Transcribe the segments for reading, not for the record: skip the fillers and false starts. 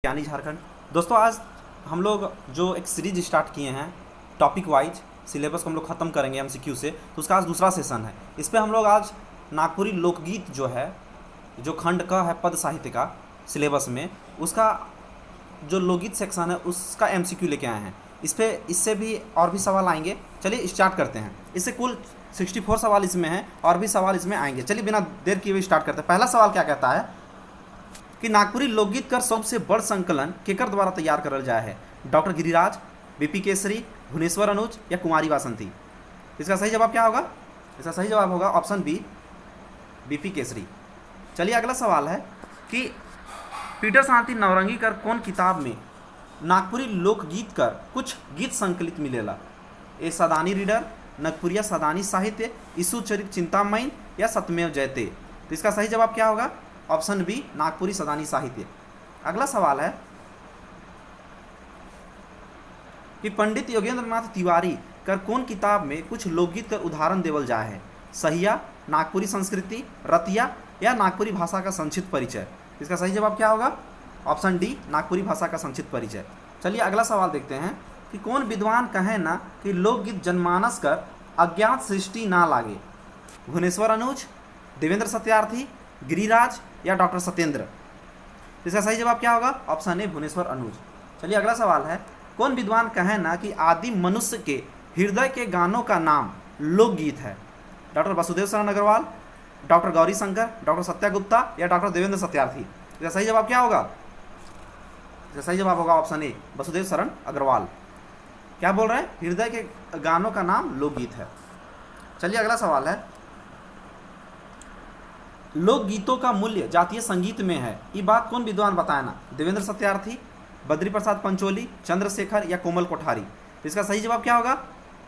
ज्ञानी झारखंड। दोस्तों, आज हम लोग जो एक सीरीज स्टार्ट किए हैं टॉपिक वाइज, सिलेबस को हम लोग ख़त्म करेंगे एमसीक्यू से, तो उसका आज दूसरा सेशन है। इस पे हम लोग आज नागपुरी लोकगीत जो है, जो खंड का है पद साहित्य का सिलेबस में, उसका जो लोकगीत सेक्शन है उसका एमसीक्यू लेके आए हैं। इससे भी और भी सवाल आएंगे। चलिए स्टार्ट करते हैं। इससे कुल 64 सवाल इसमें हैं और भी सवाल इसमें आएंगे। चलिए बिना देर किए हुए स्टार्ट करते हैं। पहला सवाल क्या कहता है कि नागपुरी लोकगीत कर सबसे बड़ संकलन केकर द्वारा तैयार करल जाए है? डॉक्टर गिरिराज, बीपी केसरी, भुवनेश्वर अनुज या कुमारी वासंती? इसका सही जवाब क्या होगा? इसका सही जवाब होगा ऑप्शन बी, बीपी केसरी। चलिए अगला सवाल है कि पीटर शांति नवरंगी कर कौन किताब में नागपुरी लोकगीत कर कुछ गीत संकलित मिलेला? ए सदानी रीडर, नगपुरिया सदानी साहित्य, ईसु चरित चिंतामणि या सत्यमेव जयते? तो इसका सही जवाब क्या होगा? ऑप्शन बी, नागपुरी सदानी साहित्य। अगला सवाल है कि पंडित योगेंद्र नाथ तिवारी कर कौन किताब में कुछ लोकगीत कर उदाहरण देवल जाए है? सहिया, नागपुरी संस्कृति, रतिया या नागपुरी भाषा का संक्षिप्त परिचय? इसका सही जवाब क्या होगा? ऑप्शन डी, नागपुरी भाषा का संक्षिप्त परिचय। चलिए अगला सवाल देखते हैं कि कौन विद्वान कहे ना कि लोकगीत जनमानस कर अज्ञात सृष्टि ना लागे? भुवनेश्वर अनुज, देवेंद्र सत्यार्थी, गिरिराज या डॉक्टर सत्येंद्र? इसका सही जवाब क्या होगा? ऑप्शन ए, भुवनेश्वर अनुज। चलिए अगला सवाल है, कौन विद्वान कहे ना कि आदि मनुष्य के हृदय के गानों का नाम लोकगीत है? Doctor Vasudev Sharan Agarwal, doctor Gauri Shankar, doctor Satya Gupta या डॉक्टर देवेंद्र सत्यार्थी? इसका सही जवाब क्या होगा? इसका सही जवाब होगा ऑप्शन ए, वसुदेव शरण अग्रवाल। क्या बोल रहे हैं? हृदय के गानों का नाम लोकगीत है। चलिए अगला सवाल है, लोकगीतों का मूल्य जातीय संगीत में है, ये बात कौन विद्वान बताए ना? देवेंद्र सत्यार्थी, बद्री प्रसाद पंचोली, चंद्रशेखर या कोमल कोठारी? इसका सही जवाब क्या होगा?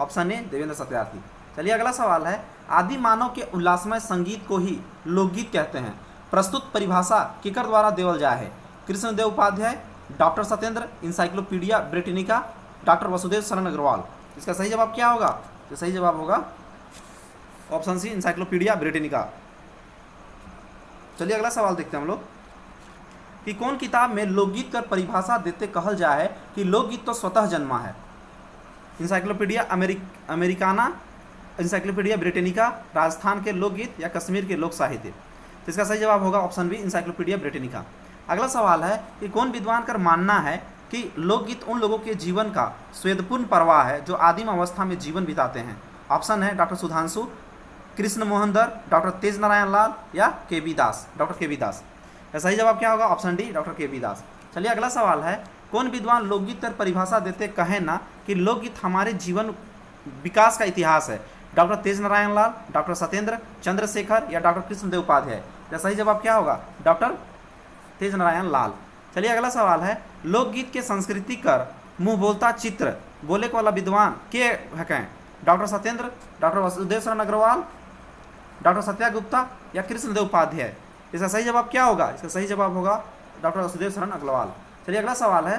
Option A, Devendra Satyarthi. चलिए अगला सवाल है, आदि मानव के उल्लासमय संगीत को ही लोकगीत कहते हैं, प्रस्तुत परिभाषा केकर द्वारा देवल जाए है? Krishnadev Upadhyay, doctor Satyendra, encyclopaedia Britannica, doctor Vasudev Sharan Agrawal? इसका सही जवाब क्या होगा? तो सही जवाब होगा ऑप्शन सी, इंसाइक्लोपीडिया ब्रिटेनिका। चलिए अगला सवाल देखते हैं हम लोग कि कौन किताब में लोकगीत कर परिभाषा देते कहल जाए है कि लोकगीत तो स्वतः जन्मा है? Encyclopedia Americana, encyclopedia Britannica, Rajasthan के लोकगीत या कश्मीर के लोक साहित्य? तो इसका सही जवाब होगा ऑप्शन बी, इंसाइक्लोपीडिया ब्रिटेनिका। अगला सवाल है कि कौन विद्वान कर मानना है कि लोकगीत उन लोगों के जीवन का स्वेदपूर्ण प्रवाह है जो आदिम अवस्था में जीवन बिताते हैं? ऑप्शन है डॉक्टर सुधांशु, कृष्ण मोहन दर, डॉक्टर तेज नारायण लाल या केबी दास, डॉक्टर केबी दास? सही जवाब क्या होगा? ऑप्शन डी, डॉक्टर केबी दास। चलिए अगला सवाल है, कौन विद्वान लोकगीत पर परिभाषा देते कहे ना कि लोकगीत हमारे जीवन विकास का इतिहास है? डॉक्टर तेज नारायण लाल, डॉक्टर सत्येंद्र, चंद्रशेखर या डॉक्टर कृष्णदेव उपाध्याय? सही जवाब क्या होगा? डॉक्टर तेज नारायण लाल। चलिए अगला सवाल है, लोकगीत के संस्कृति कर मुँह बोलता चित्र बोले वाला विद्वान के हैं? Doctor Satyendra, doctor Vasudev Sharan Agarwal, doctor Satya Gupta या कृष्णदेव उपाध्याय? इसका सही जवाब क्या होगा? इसका सही जवाब होगा डॉक्टर वसुदेव शरण अग्रवाल। चलिए अगला सवाल है,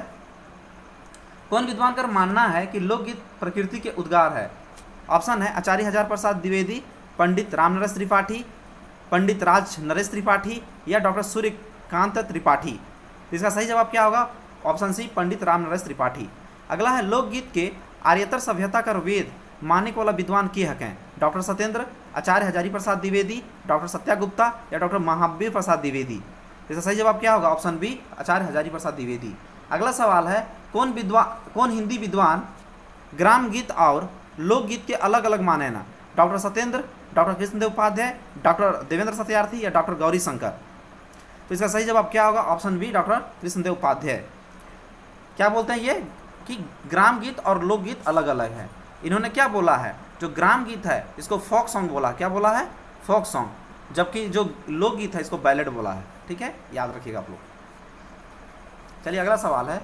कौन विद्वान कर मानना है कि लोकगीत प्रकृति के उद्गार है? ऑप्शन है आचार्य हजार प्रसाद द्विवेदी, पंडित राम नरेश त्रिपाठी, पंडित राज नरेश त्रिपाठी या डॉक्टर सूर्यकांत त्रिपाठी? इसका सही जवाब क्या होगा? Option C, Pandit Ram Naresh Tripathi. अगला है, लोकगीत के आर्यतर सभ्यता कर वेद मानने वाला विद्वान के हैं? डॉक्टर सत्येंद्र, आचार्य हजारी प्रसाद द्विवेदी, डॉक्टर सत्या गुप्ता या डॉक्टर महावीर प्रसाद द्विवेदी? इसका सही जवाब क्या होगा? ऑप्शन बी, आचार्य हजारी प्रसाद द्विवेदी। अगला सवाल है, कौन हिंदी विद्वान ग्राम गीत और लोकगीत के अलग अलग माने ना? Doctor Satyendra, doctor Krishnadev Upadhyay, doctor Devendra Satyarthi या डॉक्टर गौरी शंकर? तो इसका सही जवाब क्या होगा? Option B, doctor Krishnadev Upadhyay. क्या बोलते हैं ये कि ग्राम गीत और लोकगीत अलग अलग है। इन्होंने क्या बोला है, जो ग्राम गीत है इसको फोक सॉन्ग बोला। क्या बोला है? Folk song. जबकि जो लोकगीत है इसको बैलेड बोला है। ठीक है, याद रखिएगा आप लोग। चलिए अगला सवाल है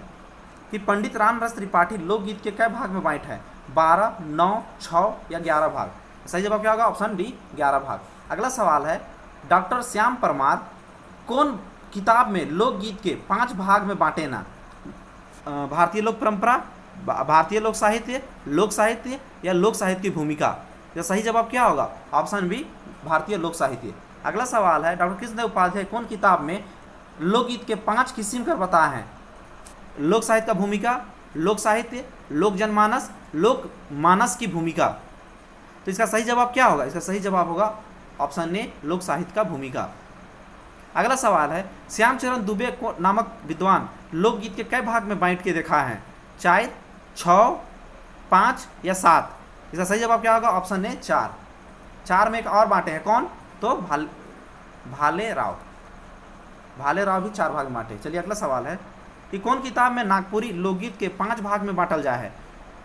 कि पंडित राम नरेश त्रिपाठी लोकगीत के कई भाग में बांट है? 12, 9, 6 या 11 भाग? सही जवाब क्या होगा? ऑप्शन डी, 11 भाग। अगला सवाल है, डॉक्टर श्याम परमार कौन किताब में लोकगीत के 5 भाग में बांटे ना? भारतीय लोक परंपरा, भारतीय लोक साहित्य या लोक साहित्य की भूमिका? या सही जवाब क्या होगा? ऑप्शन बी, भारतीय लोक साहित्य। अगला सवाल है, डॉक्टर कृष्णदेव उपाध्याय कौन किताब में लोकगीत के 5 किस्म कर बताए हैं? लोक साहित्य का भूमिका, लोक साहित्य, लोक जनमानस, लोक मानस की भूमिका। तो इसका सही जवाब क्या होगा? इसका सही जवाब होगा ऑप्शन ए, लोक साहित्य का भूमिका। अगला सवाल है, श्यामचरण दुबे को नामक विद्वान लोकगीत के कई भाग में बांट के देखा है? 4, 6, 5 या 7? इसका सही जवाब क्या होगा? Option A 4। 4 में एक और बांटे हैं, कौन? तो भाले राव भी 4 भाग में बांटे। चलिए अगला सवाल है कि कौन किताब में नागपुरी लोकगीत के 5 भाग में बांटल जाए है?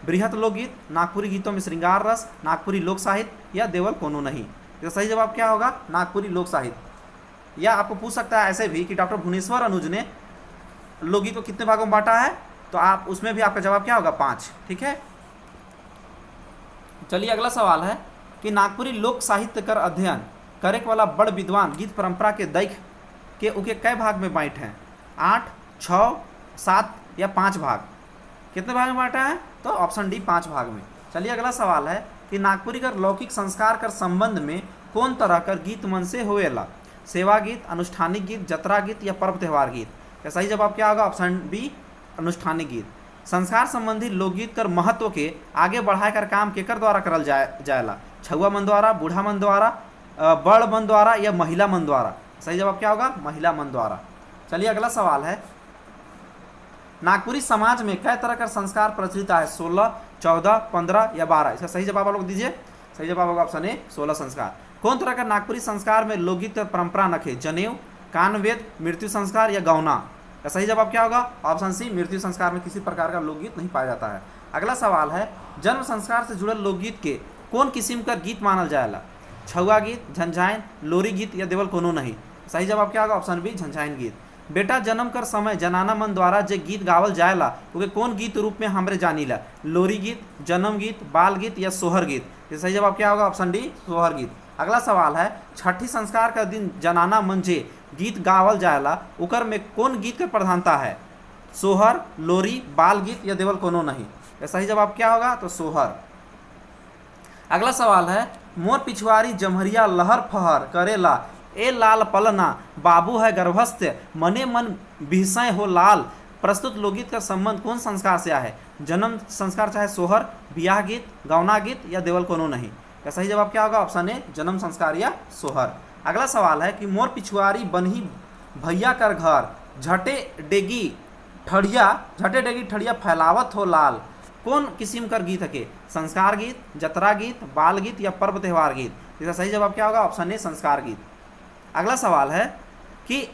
बृहत लोकगीत, नागपुरी गीतों में श्रृंगार रस, नागपुरी लोक साहित्य या देवल कोनो नहीं? इसका सही जवाब क्या होगा? नागपुरी लोक साहित्य। या आपको पूछ सकता है ऐसे भी कि डॉक्टर भुवनेश्वर अनुज ने लोकगीत को कितने भागों में बांटा है? तो आप उसमें भी आपका जवाब क्या होगा? 5। ठीक है। चलिए अगला सवाल है कि नागपुरी लोक साहित्य कर अध्ययन करे वाला बड़ विद्वान गीत परंपरा के दैख के उके कई भाग में बांट हैं? 8, 6, 7 या 5 भाग? कितने भाग में बांटा है? तो ऑप्शन डी 5 भाग में। चलिए अगला सवाल है कि नागपुरी कर लौकिक संस्कार कर संबंध में कौन तरह कर गीत मन से होएला? सेवा गीत, अनुष्ठानिक गीत, जतरा गीत या पर्व त्यौहार गीत? क्या सही जवाब क्या होगा? ऑप्शन बी, अनुष्ठानिक गीत। संस्कार संबंधी लोकगीत कर महत्व के आगे बढ़ाए कर काम केकर द्वारा करल जाएला? छुआ मन द्वारा, बूढ़ा मन द्वारा, बड़ मन द्वारा या महिला मन द्वारा? सही जवाब क्या होगा? महिला मन द्वारा। चलिए अगला सवाल है, नागपुरी समाज में कई तरह का संस्कार प्रचलित है? 16, 14, 15 या 12? इसका सही जवाब आप लोग दीजिए। सही जवाब होगा ऑप्शन ए, 16 संस्कार। कौन तरह का नागपुरी संस्कार में लोकगीत परंपरा नखे? जनेऊ, कानवेद, मृत्यु संस्कार या गौना? का सही जवाब क्या होगा? ऑप्शन सी, मृत्यु संस्कार में किसी प्रकार का लोकगीत नहीं पाया जाता है। अगला सवाल है, जन्म संस्कार से जुड़ल लोकगीत के कौन किस्म का गीत मानल जाएला? छुआ गीत, झंझाइन, लोरी गीत या देवल कोनो नहीं? सही जवाब क्या होगा? ऑप्शन बी, झंझाइन गीत। बेटा जन्म कर समय जनाना मन द्वारा जे गीत गावल जाएला उके कौन गीत रूप में हमरे जानीला? लोरी गीत, जन्म गीत, बाल गीत या सोहर गीत? ये सही जवाब क्या होगा? ऑप्शन डी, सोहर गीत। अगला सवाल है, छठी संस्कार का दिन जनाना मन जे गीत गावल जाएला उकर में कौन गीत का प्रधानता है? सोहर, लोरी, बाल गीत या देवल कोनो नहीं? ये सही जवाब क्या होगा? तो सोहर। अगला सवाल है, मोर पिछुआरी जमहरिया लहर फहर करेला ए लाल पलना बाबू है गर्भस्थ मने मन बिहसय हो लाल। प्रस्तुत लोकगीत का संबंध कौन संस्कार से है? जन्म संस्कार चाहे सोहर, ब्याह गीत, गौना गीत या देवल कोनो नहीं? का सही जवाब क्या होगा? ऑप्शन ए, जन्म संस्कार या सोहर। अगला सवाल है कि मोर पिछुआरी बनही भैया कर घर झटे डेगी ठड़िया फैलावत हो लाल कौन किस्म कर गीत के? संस्कार गीत, जतरा गीत, बाल गीत या पर्व त्यौहार गीत? इसका सही जवाब क्या होगा? ऑप्शन ए, संस्कार गीत। अगला सवाल है कि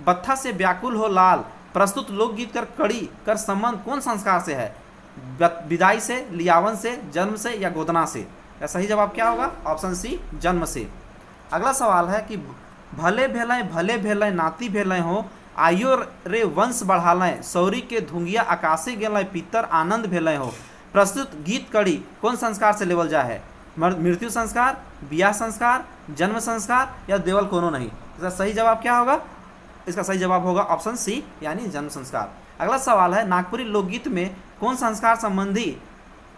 बत्था से व्याकुल हो लाल प्रस्तुत लोकगीत कर कड़ी कर संबंध कौन संस्कार से है? विदाई से, लियावन से, जन्म से या गोदना से? या सही जवाब क्या होगा? ऑप्शन सी, जन्म से। अगला सवाल है कि भले भेलें नाती भेलें हो आयो रे वंश बढ़ालें सौरी के धुंगिया आकाशे गेलें पितर आनंद भेलें हो। प्रस्तुत गीत कड़ी कौन संस्कार से लेवल जाए है? मृत्यु संस्कार, ब्याह संस्कार, जन्म संस्कार या देवल कोनो नहीं? इसका सही जवाब क्या होगा? इसका सही जवाब होगा ऑप्शन सी, यानी जन्म संस्कार। अगला सवाल है, नागपुरी लोकगीत में कौन संस्कार संबंधी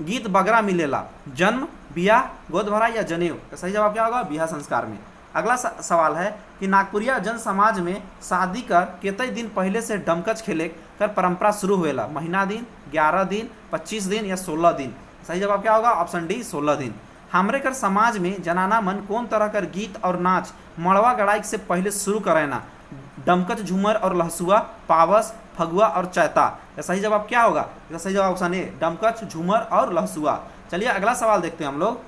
गीत बगरा मिलेला? जन्म, ब्याह, गोद भराई या जनेऊ? तो सही जवाब क्या होगा? ब्याह संस्कार में। अगला सवाल है कि नागपुरिया जन समाज में शादी कर केतई दिन पहले से डमकच खेले कर परंपरा शुरू हुएला? महीना दिन, 11 दिन, 25 दिन या 16 दिन? सही जवाब क्या होगा? ऑप्शन डी, 16 दिन। हमरे कर समाज में जनाना मन कौन तरह कर गीत और नाच मड़वा गड़ाई से पहले शुरू करेना? डमकच, झूमर और लहसुआ, पावस, फगुआ और चैता? सही जवाब क्या होगा? इसका सही जवाब ऑप्शन ए, डमकच, झूमर और लहसुआ। चलिए अगला सवाल देखते हैं हम लोग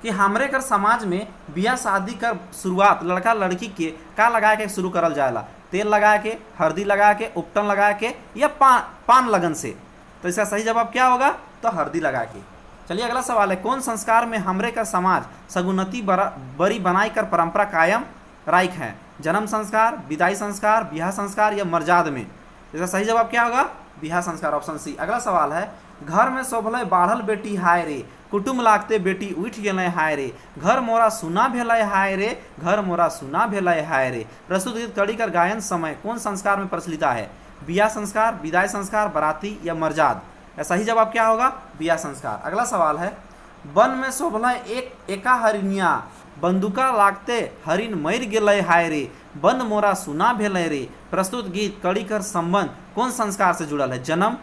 कि हमरे कर समाज में बियाह शादी कर शुरुआत लड़का लड़की के का लगा के शुरू करल जाएला? तेल लगा के, हल्दी लगा के, उपटन लगा के या पान लगन से? तो इसका सही जवाब क्या होगा? तो हल्दी लगा के। चलिए अगला सवाल है, कौन संस्कार में हमरे का समाज सगुनती बरी बनाई कर परंपरा कायम राइक है? जन्म संस्कार, विदाई संस्कार, ब्याह संस्कार या मर्जाद में? इसका सही जवाब क्या होगा? ब्याह संस्कार, ऑप्शन सी। अगला सवाल है, घर में शोभल बाढ़ल बेटी हाय रे कुटुम लागते बेटी उठ गेले हाय रे घर मोरा सुना भेलै हाय रे घर मोरा सुना भेलै हाय रे। प्रस्तुत गीत कड़ी कर गायन समय कौन संस्कार में प्रचलित है? ब्याह संस्कार, विदाई संस्कार, बराती या मर्जाद? सही जवाब क्या होगा? ब्याह संस्कार। अगला सवाल है, वन में शोभल एका हरिणिया बंदूका लागते हरिन मर गेलै हाय रे, बंद मोरा सुना भेलै रे। प्रस्तुत गीत कड़ी कर संबंध कौन संस्कार से जुड़ल है? जन्म,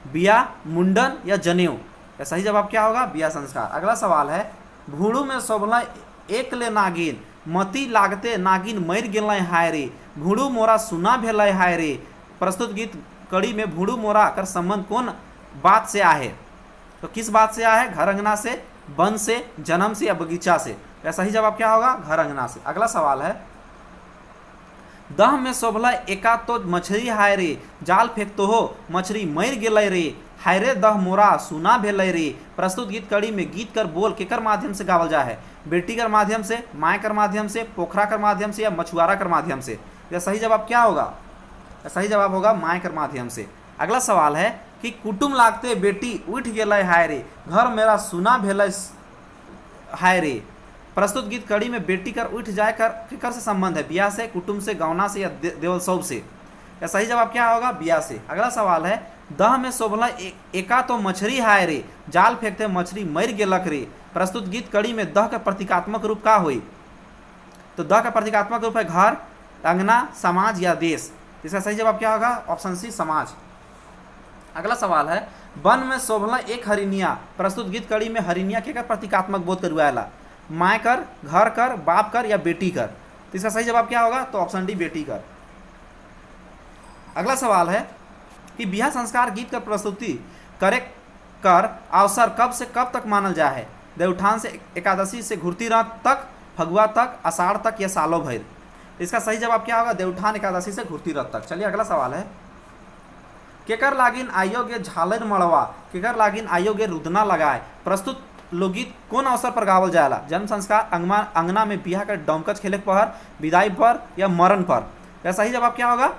बिया, मुंडन या जनेऊ? या सही जवाब क्या होगा? बिया संस्कार। अगला सवाल है, भूड़ू में शोभला एक ले नागिन, मती लागते नागिन मर गेलै हाय रे, भूड़ू मोरा सुना भेलै हाय रे। प्रस्तुत गीत कड़ी में भूड़ू मोरा कर संबंध कौन बात से आहे? तो किस बात से आहे? घर अंगना से, वन से, जन्म से या बगीचा से? या सही जवाब क्या होगा? घर अंगना से। अगला सवाल है, दह में शोभला एका तो मछली हाय रे, जाल फेंकतो हो मछली मर गेलै रे, हाय रे दह मोरा सुना भेलै रे। प्रस्तुत गीत कड़ी में गीत कर बोल केकर माध्यम से गावल जा है? बेटी कर माध्यम से, माय कर माध्यम से, पोखरा कर माध्यम से या मछुआरा कर माध्यम से? या सही जवाब क्या होगा? सही जवाब होगा माय कर माध्यम से। अगला सवाल है कि कुटुम लागते बेटी उठ गेलै हाय रे, घर मेरा सुना भेलै हाय रे। प्रस्तुत गीत कड़ी में बेटी कर उठ जाए कर केकर से संबंध है? बिया से, कुटुम से, गौना से या देवल सौब से? या सही जवाब क्या होगा? बिया से। अगला सवाल है, दह में शोभला एका तो मछली हाय रे, जाल फेंकते मछली मर गेलक रे। प्रस्तुत गीत कड़ी में दह का प्रतीकात्मक रूप का हुई? तो दह का प्रतीकात्मक रूप है घर, अंगना, समाज या देश? इसका सही जवाब क्या होगा? ऑप्शन सी, समाज। अगला सवाल है, वन में शोभला एक हरिनिया, प्रस्तुत गीत कड़ी में हरिनिया के का प्रतीकात्मक बोध करवाएला? माय कर, घर कर, बाप कर या बेटी कर? तो इसका सही जवाब क्या होगा? तो ऑप्शन डी, बेटी कर। अगला सवाल है कि बियाह संस्कार गीत का प्रस्तुति करे कर अवसर कब से कब तक मानल जा है? देवउठान से एकादशी से घुरती रात तक, फगुआ तक, आषाढ़ तक या सालों भर? इसका सही जवाब क्या होगा? देवउठान एकादशी से घुरती रात तक। चलिए अगला सवाल है, केकर लागिन आयो गे झालर मड़वा, केकर लागिन आयो गे रुदना लगाए। प्रस्तुत लोकगीत कौन अवसर पर गावल जाएला? जन्म संस्कार, अंगना में बियाह कर डोमकच खेले पहर, विदाई पर या मरण पर? या सही जवाब क्या होगा?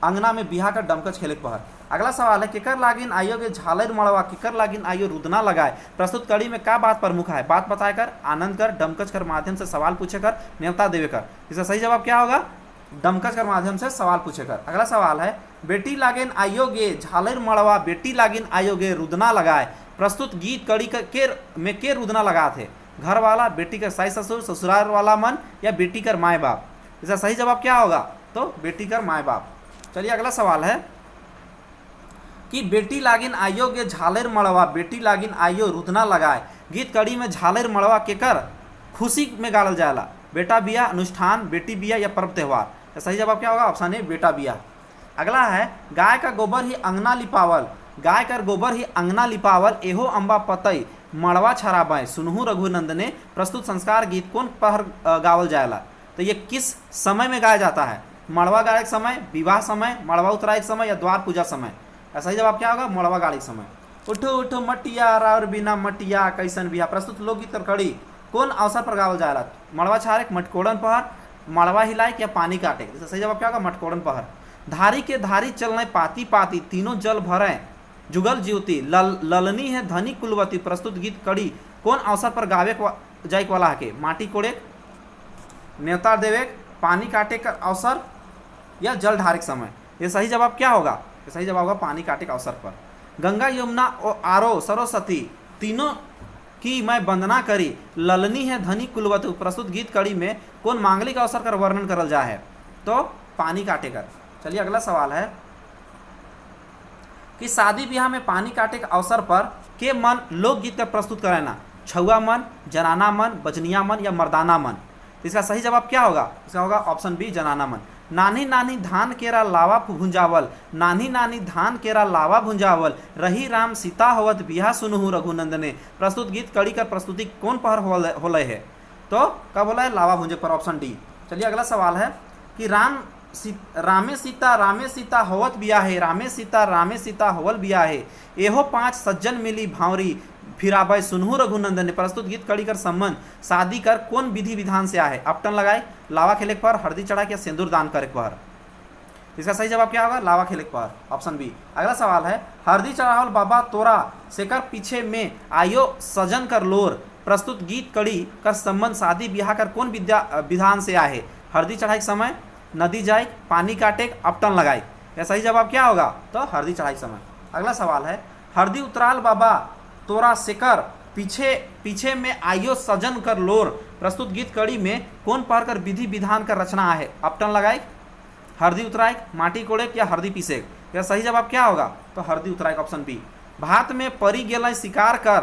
अंगना में बियाह कर डमकच खेले पहर। अगला सवाल है, केकर लागिन आयो गे झालर मड़वा, केकर लागिन आयो रुदना लगाए। प्रस्तुत कड़ी में क्या बात प्रमुख है? बात बताए कर, आनंद कर, डमकच कर माध्यम से सवाल पूछे कर, न्योता देवे कर? इसका सही जवाब क्या होगा? डमकच कर माध्यम से सवाल पूछे कर। अगला सवाल है, बेटी लागिन आयो गे झालर मड़वा, बेटी लागिन आयो गे रुदना लगाए। प्रस्तुत गीत कड़ी में के रुदना लगा थे? घर वाला, बेटी का सास ससुर, ससुराल वाला मन या बेटी कर माए बाप? इसका सही जवाब क्या होगा? तो बेटी कर माए बाप। चलिए अगला सवाल है कि बेटी लागिन आयो गे झालर मड़वा, बेटी लागिन आयो रुदना लगाए। गीत कड़ी में झालर मड़वा केकर खुशी में गाड़ल जाएला? बेटा बिया, अनुष्ठान, बेटी बिया या पर्व त्यौहार? सही जवाब क्या होगा? ऑप्शन ए, बेटा बिया। अगला है, गाय का गोबर ही अंगना लिपावल, गाय कर गोबर ही अंगना लिपावल, एहो अम्बा पतई मड़वा छराबाएं, सुनहु रघुनंदने। प्रस्तुत संस्कार गीत कौन पहर गावल जाएला? तो ये किस समय में गाया जाता है? मड़वा गाड़े के समय, विवाह समय, मड़वा उतराई के समय या द्वार पूजा समय? सही जवाब क्या होगा? मड़वा गाड़ी के समय। उठो उठो मटिया और बिना मटिया कैसन बिया। प्रस्तुत लोकगीत कड़ी कौन अवसर पर गावल जाएला? मड़वा छारे, मटकोड़न पहर, मड़वा हिलाए या पानी काटे? सही जवाब क्या होगा? मटकोड़न पहर। धारी के धारी चलने पाती पाती, तीनों जल भरे जुगल ज्योति, ललनी है धनी कुलवती। प्रस्तुत गीत कड़ी कौन अवसर पर गावे जाए वाला है? माटी कोड़े, न्योता देवे, पानी काटे का अवसर या जल ढारे के समय? ये सही जवाब क्या होगा? सही जवाब होगा पानी काटे के अवसर पर। गंगा यमुना और आरो सरस्वती तीनों की मैं वंदना करी, ललनी है धनी कुलवती। प्रस्तुत गीत कड़ी में कौन मांगलिक अवसर कर वर्णन करल जा है? तो पानी काटे कर। चलिए अगला सवाल है कि शादी ब्याह में पानी काटे के अवसर पर के मन लोकगीत का प्रस्तुत कराना? छुआ मन, जनाना मन, बजनिया मन या मर्दाना मन? इसका सही जवाब क्या होगा? इसका होगा ऑप्शन बी, जनाना मन। नानी नानी धान केरा लावा भुंजावल, नानी नानी धान केरा लावा भुंजावल, रही राम सीता होवत बिहा सुनहु रघुनंदने। प्रस्तुत गीत कड़ी का प्रस्तुति कौन पहर होले है? तो कब होला है? लावा भुंजे पर, ऑप्शन डी। चलिए अगला सवाल है कि रामे सीता होवत बिया है, रामे सीता होवल बिया है, एहो पांच सज्जन मिली भावरी फिराबै सुनहु रघुनंदन ने। प्रस्तुत गीत कड़ी कर संबंध शादी कर कौन विधि विधान से आहे? अपटन लगाए, लावा खेले पर, हल्दी चढ़ा के सिंदूर दान करे पर? इसका सही जवाब क्या होगा? लावा खेले पर, ऑप्शन बी। अगला सवाल है, हल्दी चढ़ावल बाबा तोरा सेकर पीछे में आयो सजन कर लोर। प्रस्तुत गीत कड़ी कर संबंध शादी ब्याह कर कौन विधान से आहे? हल्दी चढ़ाई के समय, नदी जाए, पानी काटे, अपटन लगाए? यह सही जवाब क्या होगा? तो हल्दी चढ़ाई समय। अगला सवाल है, हल्दी उतराल बाबा तोरा सेकर पीछे पीछे में आइयो सजन कर लोर प्रस्तुत गीत कड़ी में कौन पढ़ कर विधि विधान कर रचना है। अपटन लगाए, हरदी उतराए, माटी कोड़े या हरदी पीसे। यह सही जवाब क्या होगा, तो हरदी उतराए ऑप्शन बी। भात में परी गेल शिकार कर,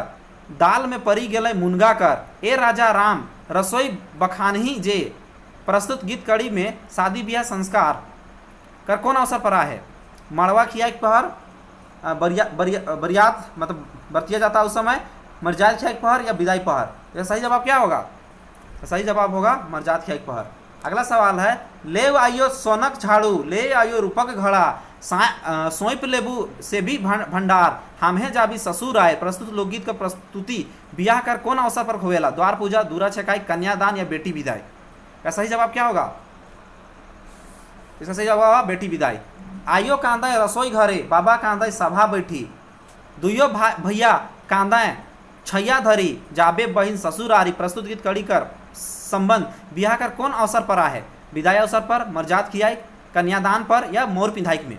दाल में परी गेल मुनगा कर, ए राजा राम रसोई बखानही जे प्रस्तुत गीत कड़ी में शादी ब्याह संस्कार कर कौन अवसर पर है। मड़वा खिया पहर, बरियात मतलब बरतिया जाता है उस समय, मरजात खिया पहर या विदाई पहर। यह सही जवाब क्या होगा, तो सही जवाब होगा मरजात खिया पहर। अगला सवाल है, ले आइयो सोनक झाड़ू, ले आइयो रूपक घड़ा, सोइप लेबू से भी भंडार, हमें जाबी ससुर आए प्रस्तुत लोकगीत का प्रस्तुति ब्याह कर कौन अवसर पर होवेला। द्वार पूजा, दूरा छकाई, कन्यादान या बेटी विदाई। का सही जवाब क्या होगा, इसका सही जवाब होगा बेटी विदाई। आइयो कांदा रसोई घरे, बाबा कांदा सभा बैठी, दुइयो भैया कांदा छैया धरी, जाबे बहिन ससुरारी प्रस्तुत गीत कड़ी कर संबंध ब्याह कर कौन अवसर पर है। विदाई अवसर पर, मरजात खियाई, कन्यादान पर या मोर पिंधाई में।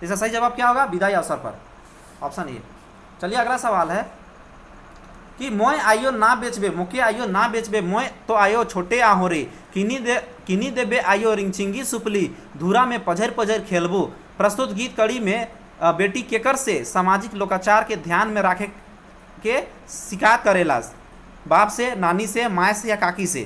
इसका सही जवाब क्या होगा, विदाई अवसर पर, ऑप्शन ए। चलिए अगला सवाल है कि मोय आइयो ना बेचबे, मोके आइयो ना बेचबे, मोय तो आयो छोटे आहो रे, किनी देबे आइयो रिंचिंगी सुपली, धूरा में पझर पझर खेलबू प्रस्तुत गीत कड़ी में बेटी केकर से सामाजिक लोकाचार के ध्यान में रखे के शिकायत करेला। बाप से, नानी से, माँ से या काकी से।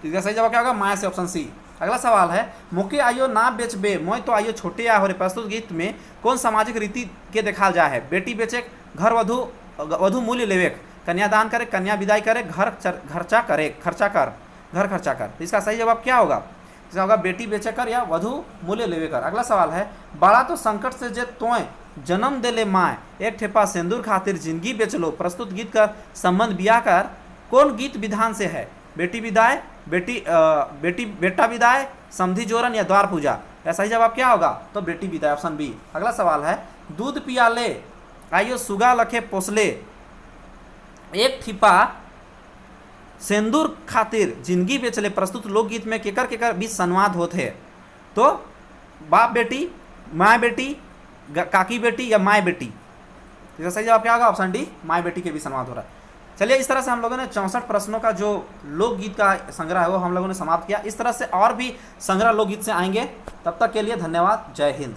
तो इसका सही जवाब क्या होगा, माँ से, ऑप्शन सी। अगला सवाल है, मोके आइयो ना बेचबे, मोय तो आइयो छोटे आ हो रे प्रस्तुत गीत में कौन सामाजिक रीति के देखा जा है। बेटी बेचे, घर वधु मूल्य लेवे, कन्यादान करे, कन्या विदाई करे, घर खर्चा कर। तो इसका सही जवाब क्या होगा, इसका होगा बेटी बेचे कर या वधु मूल्य लेवे कर। अगला सवाल है, बड़ा तो संकट से जे तोय जन्म देले माए, एक ठेपा सिंदूर खातिर जिंदगी बेचलो प्रस्तुत गीत का संबंध ब्याह कर कौन गीत विधान से है। बेटी विदाई, बेटा विदाई, समधी जोरन या द्वार पूजा। या सही जवाब क्या होगा, तो बेटी विदाई, ऑप्शन बी। अगला सवाल है, दूध पियाले आइयो सुगा लखे पोसले, एक ठिपा सिंदूर खातिर जिंदगी बेचले प्रस्तुत लोकगीत में केकर केकर बीच संवाद होते। तो बाप बेटी, माँ बेटी, काकी बेटी या माँ बेटी। इसका सही जवाब क्या होगा, ऑप्शन डी, माँ बेटी के भी संवाद हो रहा है। चलिए इस तरह से हम लोगों ने 64 प्रश्नों का जो लोकगीत का संग्रह है वो हम लोगों ने समाप्त किया। इस तरह से और भी संग्रह लोकगीत से आएंगे, तब तक के लिए धन्यवाद, जय हिंद।